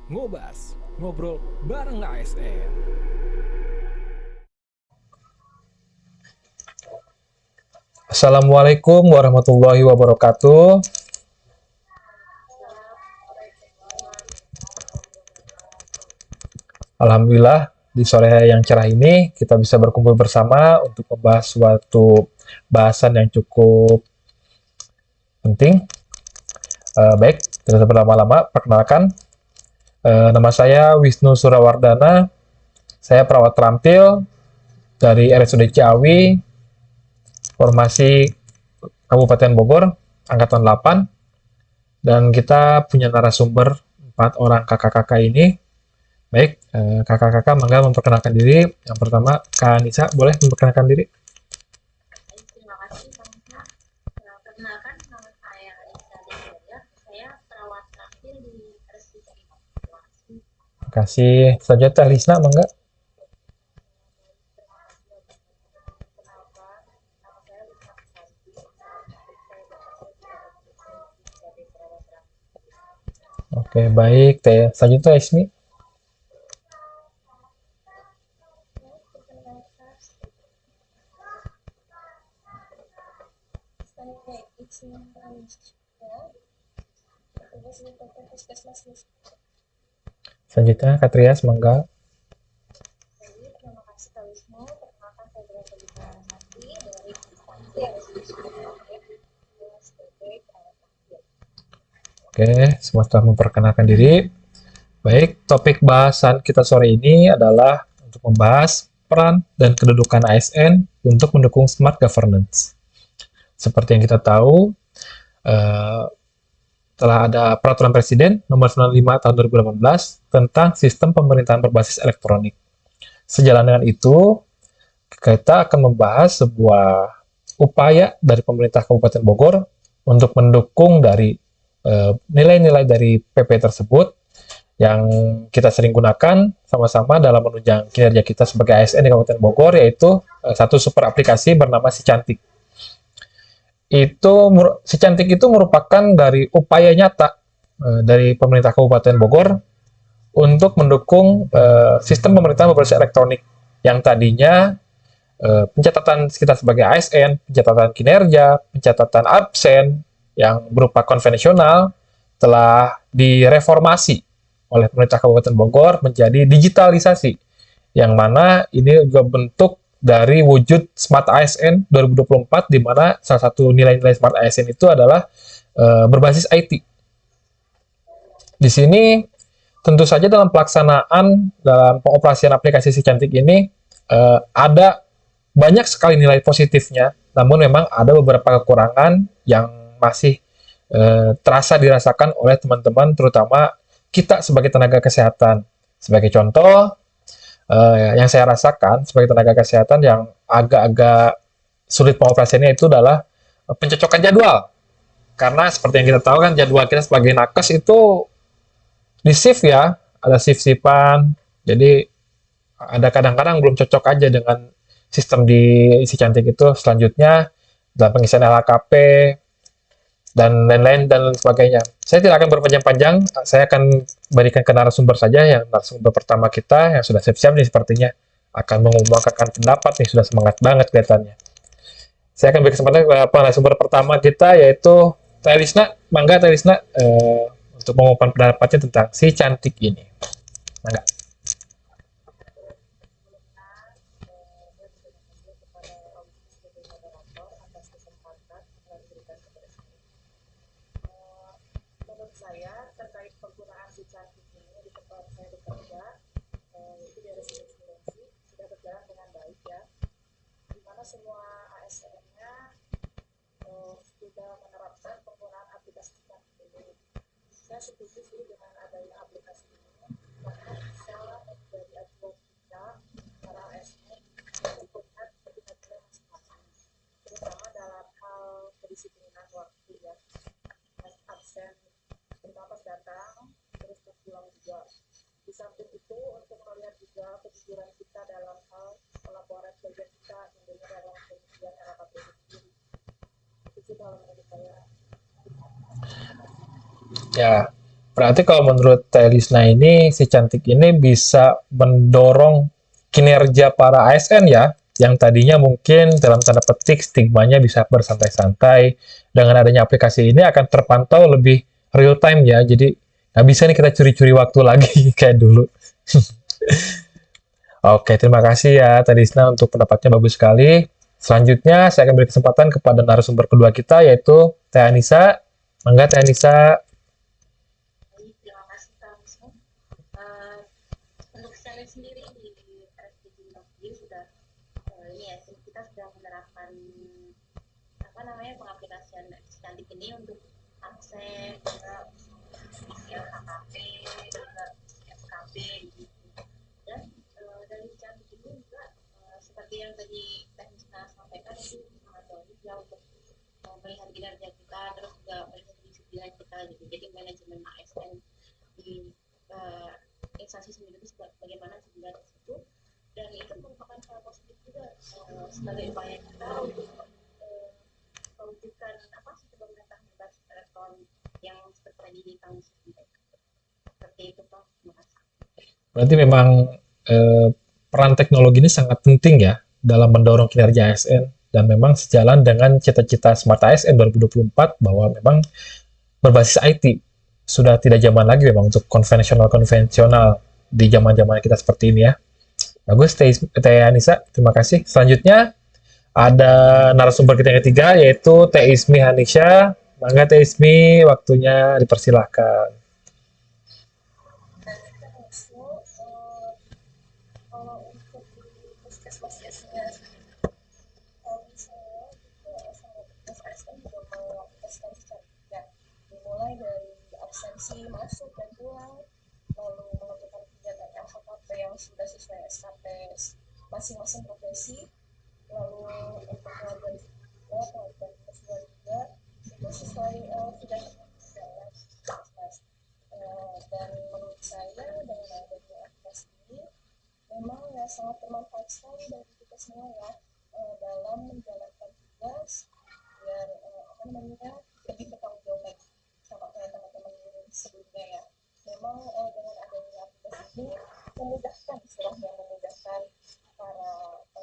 Ngobas, ngobrol bareng ASN. Assalamualaikum warahmatullahi wabarakatuh. Alhamdulillah di sore hari yang cerah ini kita bisa berkumpul bersama untuk membahas suatu bahasan yang cukup penting. Baik, tidak usah berlama-lama, perkenalkan. Nama saya Wisnu Surawardana, saya perawat terampil dari RSUD Ciawi, formasi Kabupaten Bogor, Angkatan 8, dan kita punya narasumber 4 orang kakak-kakak ini. Baik, kakak-kakak mangga memperkenalkan diri. Yang pertama, Kak Nisa, boleh memperkenalkan diri? Terima kasih Kang Isna. Perkenalkan nama saya Anissa Desya. Saya perawat terampil di RSUD Ciawi. Terima kasih. Selanjutnya, Teh Lisna, mangga. Terima kasih perkenalkan nama saya Lisna Susanti. Saat ini saya bekerja di RSUD sebagai perawat terampil. Oke, baik. Teh. Selanjutnya, Ismi. Perkenalkan saya Isma Ranisya, tugas di Puskesmas Nusa. Selanjutnya, Katrias, mangga. Terima kasih Kak Wisnu. Perkenalkan saya berasal di Karangasem dari instansi RSUD sebagai perawat terampil. Oke, semua telah memperkenalkan diri. Baik, topik bahasan kita sore ini adalah untuk membahas peran dan kedudukan ASN untuk mendukung smart governance. Seperti yang kita tahu, eh, telah ada Peraturan Presiden Nomor 95 Tahun 2018 tentang Sistem Pemerintahan Berbasis Elektronik. Sejalan dengan itu, kita akan membahas sebuah upaya dari pemerintah Kabupaten Bogor untuk mendukung dari nilai-nilai dari PP tersebut yang kita sering gunakan sama-sama dalam menunjang kinerja kita sebagai ASN di Kabupaten Bogor, yaitu satu super aplikasi bernama Si Cantik. Si Cantik itu merupakan dari upaya nyata dari pemerintah Kabupaten Bogor untuk mendukung sistem pemerintahan berbasis elektronik yang tadinya pencatatan kita sebagai ASN, pencatatan kinerja, pencatatan absen yang berupa konvensional telah direformasi oleh pemerintah Kabupaten Bogor menjadi digitalisasi, yang mana ini juga bentuk dari wujud Smart ASN 2024, di mana salah satu nilai-nilai Smart ASN itu adalah berbasis IT. Di sini tentu saja dalam pelaksanaan, dalam pengoperasian aplikasi Si Cantik ini ada banyak sekali nilai positifnya, namun memang ada beberapa kekurangan yang masih terasa dirasakan oleh teman-teman, terutama kita sebagai tenaga kesehatan. Sebagai contoh, yang saya rasakan sebagai tenaga kesehatan yang agak-agak sulit pengoperasiannya itu adalah pencocokan jadwal. Karena seperti yang kita tahu kan, jadwal kita sebagai nakes itu di shift ya, ada shift-shiftan. Jadi ada kadang-kadang belum cocok aja dengan sistem di Si Cantik itu. Selanjutnya dalam pengisian LHKP dan lain-lain dan sebagainya. Saya tidak akan berpanjang-panjang, saya akan berikan ke narasumber saja. Yang narasumber pertama kita yang sudah siap-siap nih sepertinya akan mengumumkan pendapat nih, sudah semangat banget kelihatannya. Saya akan beri kesempatan kepada narasumber pertama kita, yaitu Telisna. Mangga Telisna, untuk mengumumkan pendapatnya tentang Si Cantik ini. Mangga. Kepada Ausis sebagai moderator atas kesempatan yang diberikan kepada saya. Menurut saya terkait penggunaan Si Cantik ini di tempat saya bekerja, itu di RSUD Cilengsi sudah berjalan dengan baik ya, di mana semua ASN-nya sudah menerapkan penggunaan aplikasi Si Cantik ini. Saya setuju sih dengan adanya aplikasi ini karena bisa menjadi acuan kita para ASN untuk melihat kepentingan masing-masing, terutama dalam hal kedisiplinan waktu ya, absen pertama datang terus pulang juga. Di samping itu untuk melihat juga kejujuran kita dalam hal pelaporan kerja kita tentunya dalam kemudian LHKP itu sendiri. Itu sih kalau menurut saya. Ya, Berarti kalau menurut Teh Lisna ini, si cantik ini bisa mendorong kinerja para ASN ya, yang tadinya mungkin dalam tanda petik stigmanya bisa bersantai-santai. Dengan adanya aplikasi ini akan terpantau lebih real time ya, jadi nggak bisa nih kita curi-curi waktu lagi kayak dulu. Oke, terima kasih ya Teh Lisna untuk pendapatnya bagus sekali. Selanjutnya saya akan beri kesempatan kepada narasumber kedua kita yaitu Teh Anissa. Mangga Teh Anissa. Baik, terima kasih Kak Wisnu. Eh, untuk saya sendiri di Prestige sudah ini ya kita sudah menerapkan apa namanya pengaplikasian cantik ini untuk akses juga LHKP juga FKP gitu. Dan dari cantik ini juga seperti yang tadi Teknisna sampaikan itu sangat bagus ya untuk melihat kinerja kita terus juga melihat disiplin kita gitu. Jadi manajemen ASN di uh, instansi sendiri itu bagaimana juga tersebut dan itu merupakan hal positif juga sebagai upaya kita untuk mewujudkan apa sistem pemerintahan berbasis elektronik yang seperti tadi kami sampaikan. Seperti itu Pak. Terima kasih. Berarti memang eh, peran teknologi ini sangat penting ya dalam mendorong kinerja ASN dan memang sejalan dengan cita-cita Smart ASN 2024 bahwa memang berbasis IT sudah tidak zaman lagi memang untuk konvensional di zaman-zaman kita seperti ini ya. Bagus, Teh Anissa, terima kasih. Selanjutnya ada narasumber kita yang ketiga yaitu Teh Ismi Hanisha. Mangga Teh Ismi, waktunya dipersilahkan. So, kalau untuk di puskesmas biasanya kami saya juga sangat ASN juga melakukan secara dimulai dari absensi masuk dan pulang, lalu melakukan kegiatan LHKP yang sudah sesuai SKP masing-masing profesi, lalu untuk keluarga juga keluarga siswa juga sudah sesuai tidak jalan dan menurut saya dengan adanya aplikasi ini memang ya sangat bermanfaat sekali bagi kita semua ya dalam menjalankan tugas biar apa namanya lebih bertanggung jawab lagi sama kayak teman-teman sebelumnya ya. Memang dengan adanya aplikasi ini memudahkan istilahnya memudahkan para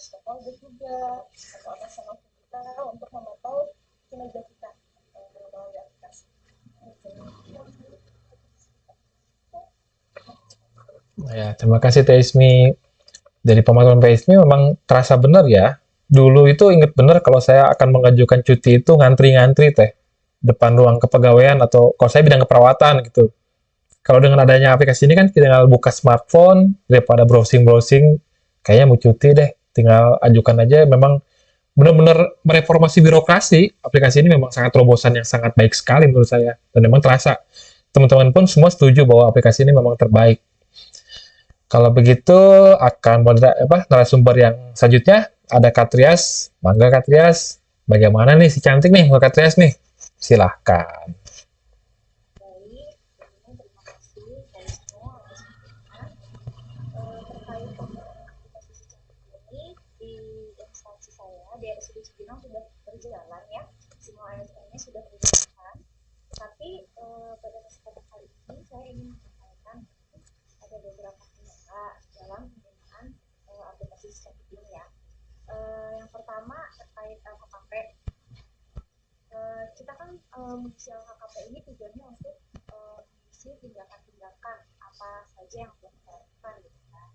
stakeholder juga atau atasan kita untuk memantau kinerja kita melalui aplikasi. Ya, terima kasih Teh Ismi. Dari pemantauan Teh Ismi memang terasa benar ya. Dulu itu ingat benar kalau saya akan mengajukan cuti itu ngantri-ngantri Teh. Depan ruang kepegawaian atau kalau saya bidang keperawatan gitu. Kalau dengan adanya aplikasi ini kan kita tinggal buka smartphone daripada browsing-browsing, kayaknya mau cuti deh. Tinggal ajukan aja. Memang benar-benar mereformasi birokrasi. Aplikasi ini memang sangat terobosan yang sangat baik sekali menurut saya. Dan memang terasa. Teman-teman pun semua setuju bahwa aplikasi ini memang terbaik. Kalau begitu akan narasumber yang selanjutnya ada Katrias. Mangga Katrias. Bagaimana nih si cantik nih Katrias nih? Silahkan. Baik, terima kasih dari semua atas terkait aplikasi cantik ini di instansi saya di RSUD Cibinong sudah berjalan ya, semua ASN-nya sudah berjalan. Tapi pada kesempatan kali ini saya ingin menyampaikan ada beberapa kendala dalam penggunaan aplikasi cantik ini ya. Yang pertama terkait LHKP. Kita kan mengisi LHKP ini tujuannya untuk mengisi tindakan-tindakan apa saja yang perlu kita lakukan gitu kan.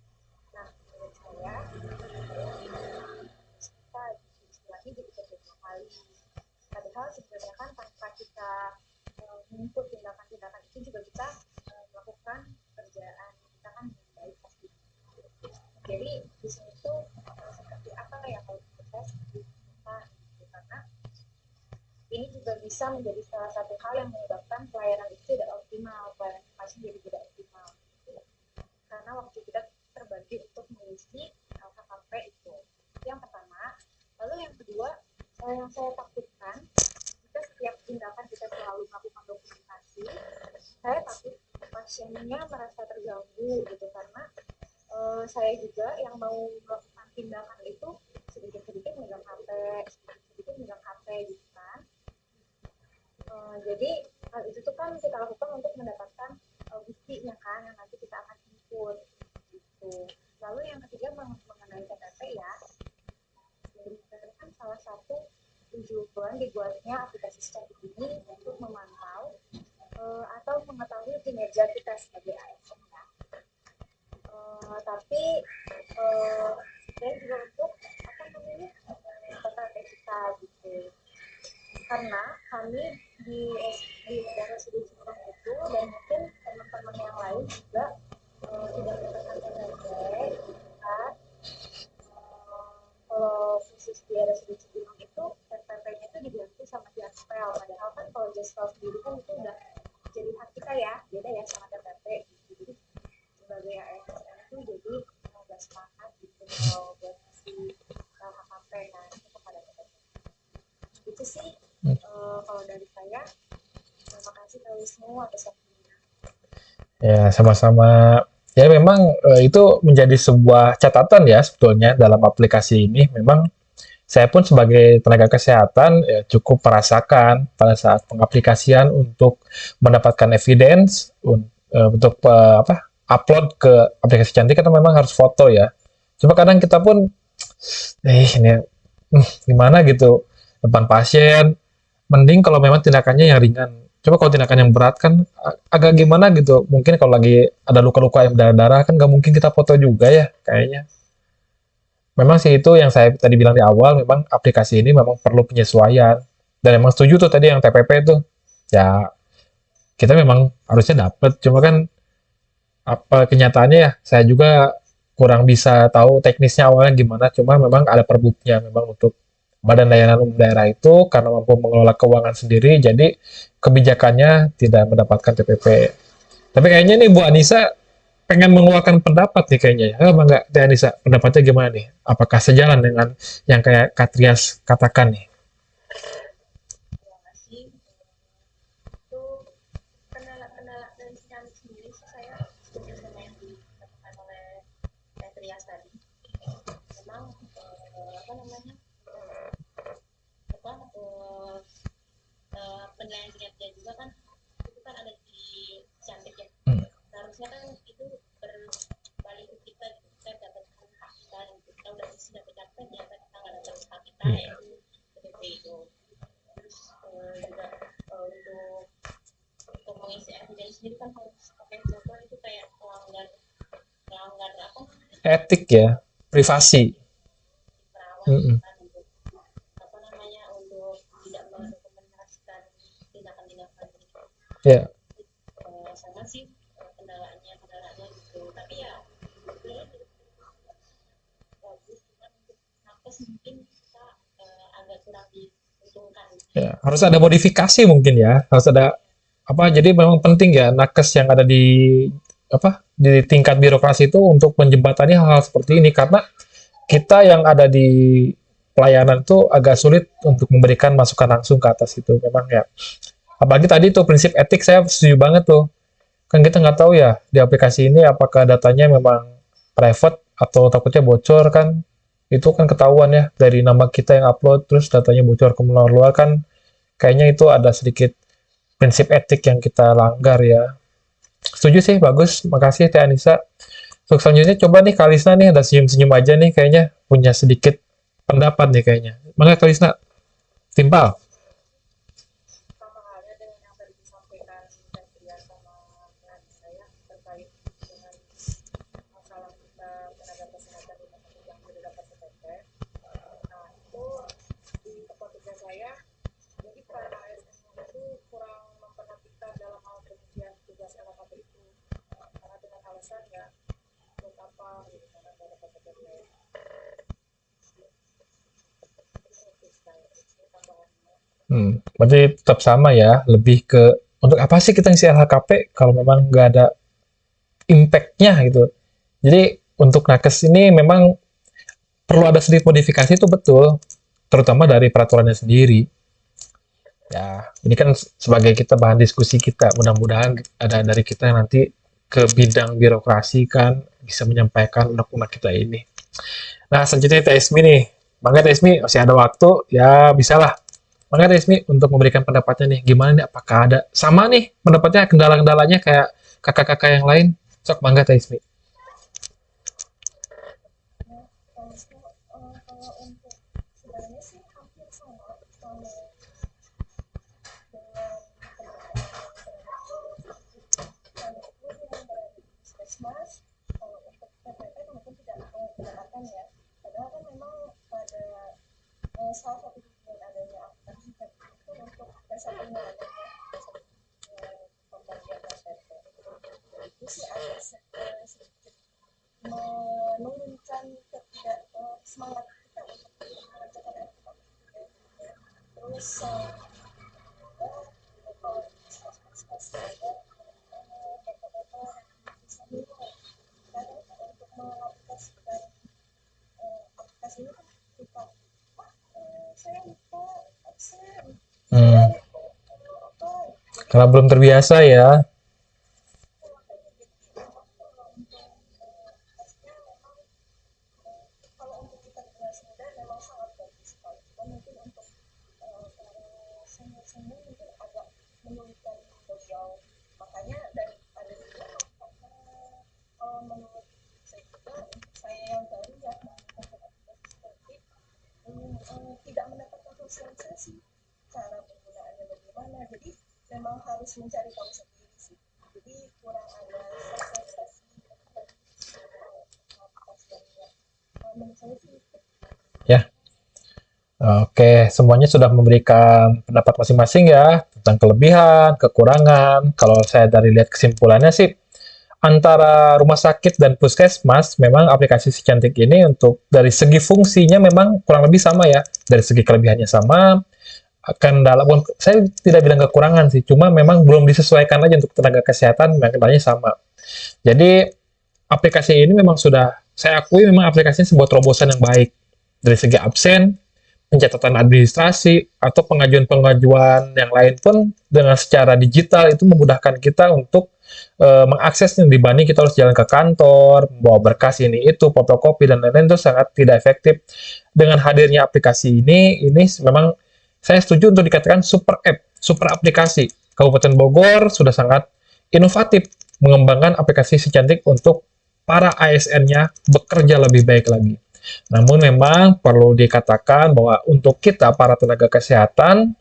Nah, menurut saya kita istilahnya jadi beberapa kali. Padahal sebenarnya kan tanpa kita menginput tindakan-tindakan itu juga kita melakukan pekerjaan kita kan dengan baik pasti. Jadi di sini tuh seperti apa ya kalau kita seperti kita gitu, karena ini juga bisa menjadi salah satu hal yang menyebabkan pelayanan itu tidak optimal, pelayanan pasien jadi tidak optimal. Karena waktu kita terbagi untuk mengisi LHKP itu. Yang pertama, lalu yang kedua, yang saya takutkan, jika setiap tindakan kita selalu melakukan dokumentasi, saya takut pasiennya merasa terganggu gitu, karena saya juga yang mau melakukan tindakan itu sedikit-sedikit megang HP, sedikit-sedikit megang HP gitu kan. Jadi Hal itu tuh kan kita lakukan untuk mendapatkan buktinya kan yang nanti kita akan input gitu. Lalu yang ketiga mengenai TPP ya, sebenarnya kan salah satu tujuan dibuatnya aplikasi cantik ini untuk memantau atau mengetahui kinerja kita sebagai ASN ya. Tapi dan juga untuk apa namanya TPP kita gitu. Karena kami di daerah Sudut Cipinang itu dan mungkin teman-teman yang lain juga tidak mendapatkan TPP kan. Kalau khusus di daerah Sudut Cipinang itu TPP-nya itu diganti sama Jaspel, padahal kan kalau Jaspel sendiri kan itu udah jadi hak kita ya, beda ya sama TPP gitu. Jadi sebagai ASN itu jadi nggak sepakat gitu kalau buat si LHKP nah itu kepada TPP itu sih. Kalau dari saya terima kasih Kak Wisnu atas waktunya. Ya, sama-sama. Ya, memang itu menjadi sebuah catatan ya sebetulnya dalam aplikasi ini. Memang saya pun sebagai tenaga kesehatan ya, cukup merasakan pada saat pengaplikasian untuk mendapatkan evidence untuk upload ke aplikasi cantik kan memang harus foto ya. Cuma kadang kita pun ini gimana gitu depan pasien. Mending kalau memang tindakannya yang ringan. Coba kalau tindakan yang berat kan agak gimana gitu. Mungkin kalau lagi ada luka-luka yang berdarah-darah kan nggak mungkin kita foto juga ya kayaknya. Memang sih itu yang saya tadi bilang di awal, memang aplikasi ini memang perlu penyesuaian. Dan memang setuju tuh tadi yang TPP tuh. Ya, kita memang harusnya dapet. Cuma kan apa kenyataannya ya, saya juga kurang bisa tahu teknisnya awalnya gimana. Cuma memang ada perbuknya memang untuk Badan Layanan Umum Daerah itu karena mampu mengelola keuangan sendiri, jadi kebijakannya tidak mendapatkan TPP. Tapi kayaknya nih Bu Anissa pengen mengeluarkan pendapat nih kayaknya ya. Emang nggak, Teh Anissa, pendapatnya gimana nih? Apakah sejalan dengan yang kayak Katrias katakan nih? Terima kasih. Itu kendala-kendala dari kami sendiri sih saya setuju sama yang dikatakan oleh Petrias tadi. Memang apa namanya penilaian kinerja juga kan itu kan ada di cantik ya. Seharusnya kan itu berbalik ke kita gitu. Kita dapatkan hak kita gitu. Kita udah sudah tercapai ternyata kita nggak dapat hak kita yaitu PDP itu. Terus juga untuk mengisi evidence sendiri kan harus pakai foto itu kayak melanggar apa namanya Etik ya, privasi. perawat Mm-mm. kan untuk apa namanya untuk tidak mendokumentasikan tindakan-tindakan gitu. Ya, Sama sih kendalanya gitu. Tapi ya ini bagus cuman untuk nakes mungkin kita agak kurang diuntungkan. ya, harus ada modifikasi mungkin ya. Harus ada apa? Jadi memang penting ya nakes yang ada di tingkat birokrasi itu untuk menjembatani hal-hal seperti ini karena kita yang ada di pelayanan itu agak sulit untuk memberikan masukan langsung ke atas itu memang ya. Apalagi tadi tuh prinsip etik saya setuju banget tuh. Kan kita nggak tahu ya di aplikasi ini apakah datanya memang private atau takutnya bocor kan. Itu kan ketahuan ya dari nama kita yang upload terus datanya bocor ke luar kan kayaknya itu ada sedikit prinsip etik yang kita langgar ya. Setuju sih, bagus. Makasih Teh Anissa. Untuk selanjutnya coba nih Kalisna nih ada senyum-senyum aja nih kayaknya punya sedikit pendapat nih kayaknya. Maka Kalisna timpal. Sama halnya dengan yang tadi disampaikan Satria sama saya terkait dengan masalah kita tenaga kesehatan di rumah sakit yang tidak dapat TPP. Nah itu di tempat kerja saya, jadi peran ASN itu kurang memperhatikan dalam hal pengisian tugas LHKP itu karena dengan alasan ya buat apa gitu karena tidak dapat TPP. Berarti tetap sama ya, lebih ke untuk apa sih kita ngisi LHKP kalau memang nggak ada impact-nya gitu. Jadi untuk nakes ini memang perlu ada sedikit modifikasi itu betul, terutama dari peraturannya sendiri. Ya, ini kan sebagai kita bahan diskusi kita, mudah-mudahan ada dari kita yang nanti ke bidang birokrasi kan bisa menyampaikan unek-unek kita ini. Nah, selanjutnya Teh Esmi nih. Bangga Teh Esmi, masih ada waktu, ya bisalah Mangga Resmi untuk memberikan pendapatnya nih. Gimana nih? Apakah ada sama nih pendapatnya kendala-kendalanya kayak kakak-kakak yang lain? Sok mangga Resmi. Nah, kalau untuk sebenarnya sih hampir sama kalau dengan teman-teman yang berada di puskesmas. Kalau untuk PPP mungkin tidak akan ya, padahal kan memang pada salah satu tujuan adanya aplikasi itu untuk jasa penyelenggara pembagian KTP itu sih agak sedikit menurunkan semangat kita untuk mengerjakan aplikasi. Terus kalau spesifikasi ada kata-kata yang bisa mulai kadang untuk mengaplikasikan aplikasi ini kan lupa saya lupa absen apa Karena belum terbiasa ya. kalau untuk kita generasi muda memang sangat bagus sekali. Cuma mungkin untuk para senior mungkin agak menyulitkan beliau. Makanya dari ada juga menurut saya juga untuk saya yang baru ya menggunakan aplikasi seperti tidak mendapatkan sosialisasi cara penggunaannya bagaimana. Jadi memang harus mencari tahu sendiri sih. Jadi kurang ada sosialisasi menurut saya sih itu. Ya. Oke, semuanya sudah memberikan pendapat masing-masing ya tentang kelebihan, kekurangan. Kalau saya dari lihat kesimpulannya sih, antara rumah sakit dan puskesmas, memang aplikasi Si Cantik ini untuk dari segi fungsinya memang kurang lebih sama ya. Dari segi kelebihannya sama, kendala pun saya tidak bilang kekurangan sih, cuma memang belum disesuaikan aja untuk tenaga kesehatan, kendalanya sama. Jadi aplikasi ini memang sudah saya akui memang aplikasinya sebuah terobosan yang baik dari segi absen, pencatatan administrasi, atau pengajuan-pengajuan yang lain pun dengan secara digital itu memudahkan kita untuk mengaksesnya dibanding kita harus jalan ke kantor, membawa berkas ini itu, fotokopi dan lain-lain itu sangat tidak efektif. Dengan hadirnya aplikasi ini memang saya setuju untuk dikatakan super app, super aplikasi. Kabupaten Bogor sudah sangat inovatif mengembangkan aplikasi Si Cantik untuk para ASN-nya bekerja lebih baik lagi. Namun memang perlu dikatakan bahwa untuk kita para tenaga kesehatan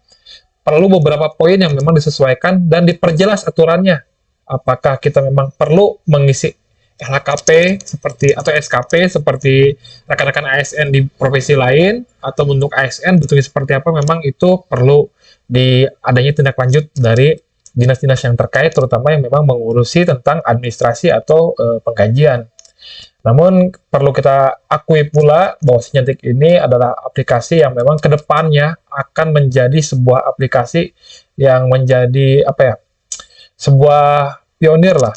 perlu beberapa poin yang memang disesuaikan dan diperjelas aturannya. Apakah kita memang perlu mengisi LHKP seperti atau SKP seperti rekan-rekan ASN di profesi lain, atau untuk ASN bentuknya seperti apa, memang itu perlu adanya tindak lanjut dari dinas-dinas yang terkait, terutama yang memang mengurusi tentang administrasi atau pengkajian. Namun perlu kita akui pula bahwa Si Cantik ini adalah aplikasi yang memang kedepannya akan menjadi sebuah aplikasi yang menjadi sebuah pionir lah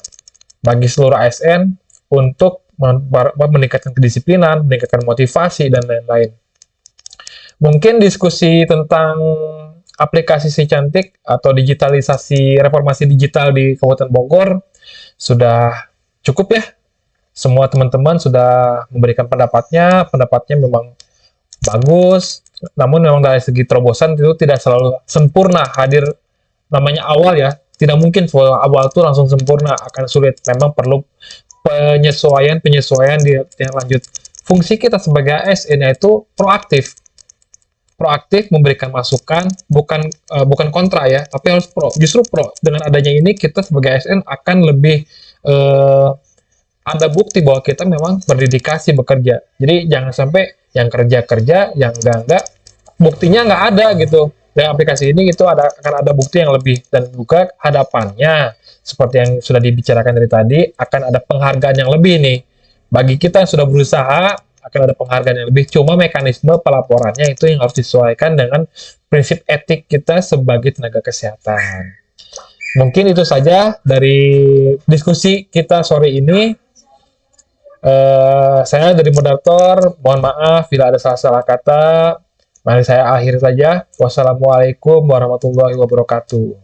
bagi seluruh ASN untuk meningkatkan kedisiplinan, meningkatkan motivasi dan lain-lain. Mungkin diskusi tentang aplikasi Si Cantik atau digitalisasi reformasi digital di Kabupaten Bogor sudah cukup ya. Semua teman-teman sudah memberikan pendapatnya memang bagus, namun memang dari segi terobosan itu tidak selalu sempurna hadir, namanya awal ya, tidak mungkin awal itu langsung sempurna, akan sulit, memang perlu penyesuaian di lanjut. Fungsi kita sebagai ASN yaitu proaktif memberikan masukan, bukan kontra ya, tapi harus justru pro. Dengan adanya ini kita sebagai ASN akan lebih ada bukti bahwa kita memang berdedikasi bekerja. Jadi jangan sampai yang kerja, yang enggak, buktinya nggak ada gitu. Dengan aplikasi ini itu akan ada bukti yang lebih, dan juga hadapannya seperti yang sudah dibicarakan dari tadi, akan ada penghargaan yang lebih nih. Bagi kita yang sudah berusaha, akan ada penghargaan yang lebih. Cuma mekanisme pelaporannya itu yang harus disesuaikan dengan prinsip etik kita sebagai tenaga kesehatan. Mungkin itu saja dari diskusi kita sore ini. Saya dari moderator, mohon maaf bila ada salah-salah kata. Mari saya akhiri saja. Wassalamualaikum warahmatullahi wabarakatuh.